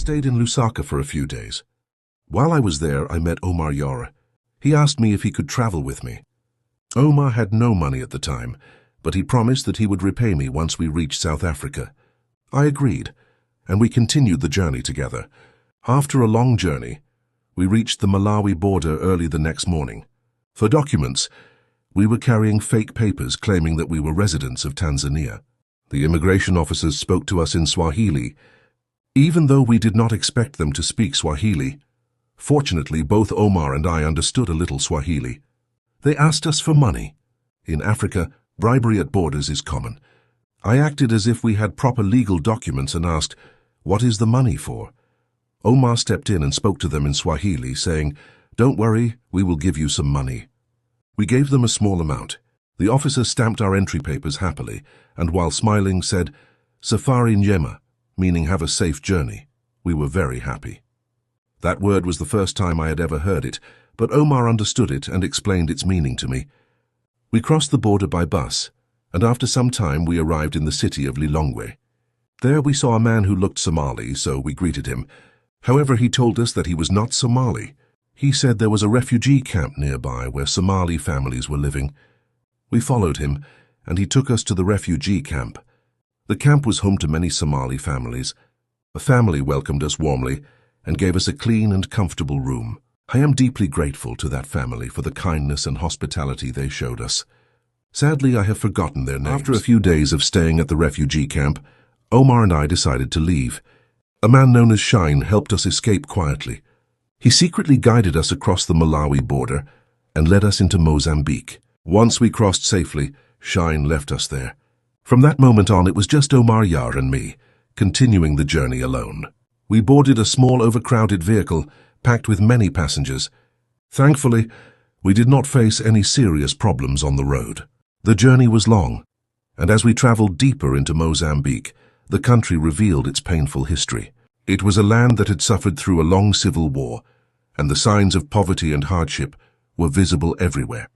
stayed in Lusaka for a few days. While I was there, I met Omar Yara. He asked me if he could travel with me. Omar had no money at the time, but he promised that he would repay me once we reached South Africa. I agreed, and we continued the journey together. After a long journey, we reached the Malawi border early the next morning. For documents, we were carrying fake papers claiming that we were residents of Tanzania. The immigration officers spoke to us in Swahili, even though we did not expect them to speak Swahili. Fortunately, both Omar and I understood a little Swahili. They asked us for money. In Africa, bribery at borders is common. I acted as if we had proper legal documents and asked, "What is the money for?" Omar stepped in and spoke to them in Swahili, saying, "Don't worry, we will give you some money." We gave them a small amount. The officer stamped our entry papers happily, and while smiling said, "Safari njema," meaning have a safe journey. We were very happy. That word was the first time I had ever heard it, but Omar understood it and explained its meaning to me. We crossed the border by bus, and after some time we arrived in the city of Lilongwe. There we saw a man who looked Somali, so we greeted him. However, he told us that he was not Somali. He said there was a refugee camp nearby where Somali families were living. We followed him, and he took us to the refugee camp. The camp was home to many Somali families. A family welcomed us warmly and gave us a clean and comfortable room. I am deeply grateful to that family for the kindness and hospitality they showed us. Sadly, I have forgotten their names. After a few days of staying at the refugee camp, Omar and I decided to leave. A man known as Shahid helped us escape quietly. He secretly guided us across the Malawi border and led us into Mozambique. Once we crossed safely, Shahid left us there. From that moment on, it was just Omar Yar and me, continuing the journey alone. We boarded a small overcrowded vehicle packed with many passengers. Thankfully, we did not face any serious problems on the road. The journey was long, and as we traveled deeper into Mozambique, the country revealed its painful history. It was a land that had suffered through a long civil war, and the signs of poverty and hardship were visible everywhere.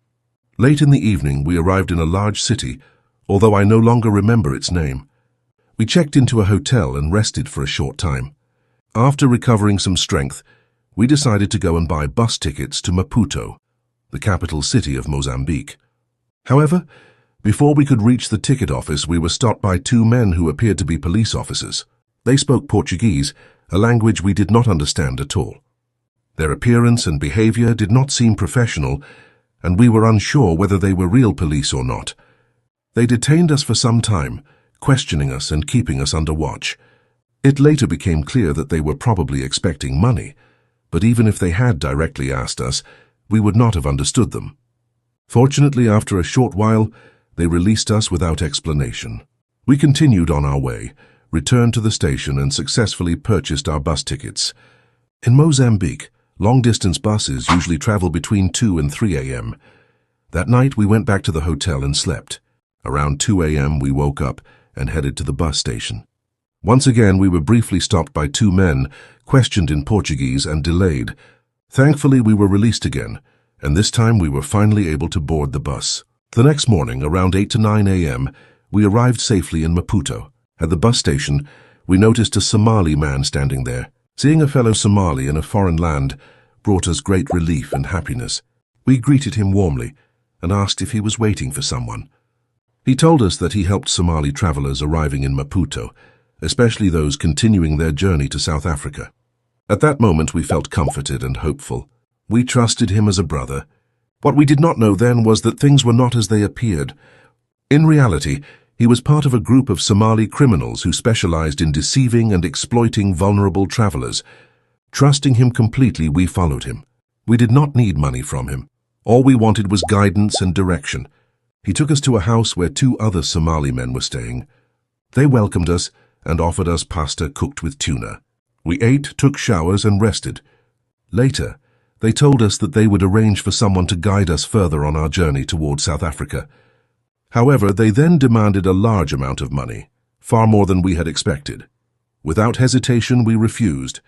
Late in the evening, we arrived in a large city, although I no longer remember its name. We checked into a hotel and rested for a short time. After recovering some strength, we decided to go and buy bus tickets to Maputo, the capital city of Mozambique. However, before we could reach the ticket office, we were stopped by two men who appeared to be police officers. They spoke Portuguese, a language we did not understand at all. Their appearance and behavior did not seem professional, and we were unsure whether they were real police or not. They detained us for some time, questioning us and keeping us under watch. It later became clear that they were probably expecting money, but even if they had directly asked us, we would not have understood them. Fortunately, after a short while, they released us without explanation. We continued on our way, returned to the station and successfully purchased our bus tickets. In Mozambique, long-distance buses usually travel between 2 and 3 a.m. That night, we went back to the hotel and slept. Around 2 a.m., we woke up and headed to the bus station. Once again, we were briefly stopped by two men, questioned in Portuguese and delayed. Thankfully, we were released again, and this time we were finally able to board the bus. The next morning, around 8 to 9 a.m., we arrived safely in Maputo. At the bus station, we noticed a Somali man standing there. Seeing a fellow Somali in a foreign land brought us great relief and happiness. We greeted him warmly and asked if he was waiting for someone. He told us that he helped Somali travelers arriving in Maputo, especially those continuing their journey to South Africa. At that moment, we felt comforted and hopeful. We trusted him as a brother. What we did not know then was that things were not as they appeared. In reality, he was part of a group of Somali criminals who specialized in deceiving and exploiting vulnerable travelers. Trusting him completely, we followed him. We did not need money from him. All we wanted was guidance and direction. He took us to a house where two other Somali men were staying. They welcomed us and offered us pasta cooked with tuna. We ate, took showers, and rested. Later, they told us that they would arrange for someone to guide us further on our journey toward South Africa. However, they then demanded a large amount of money, far more than we had expected. Without hesitation, we refused,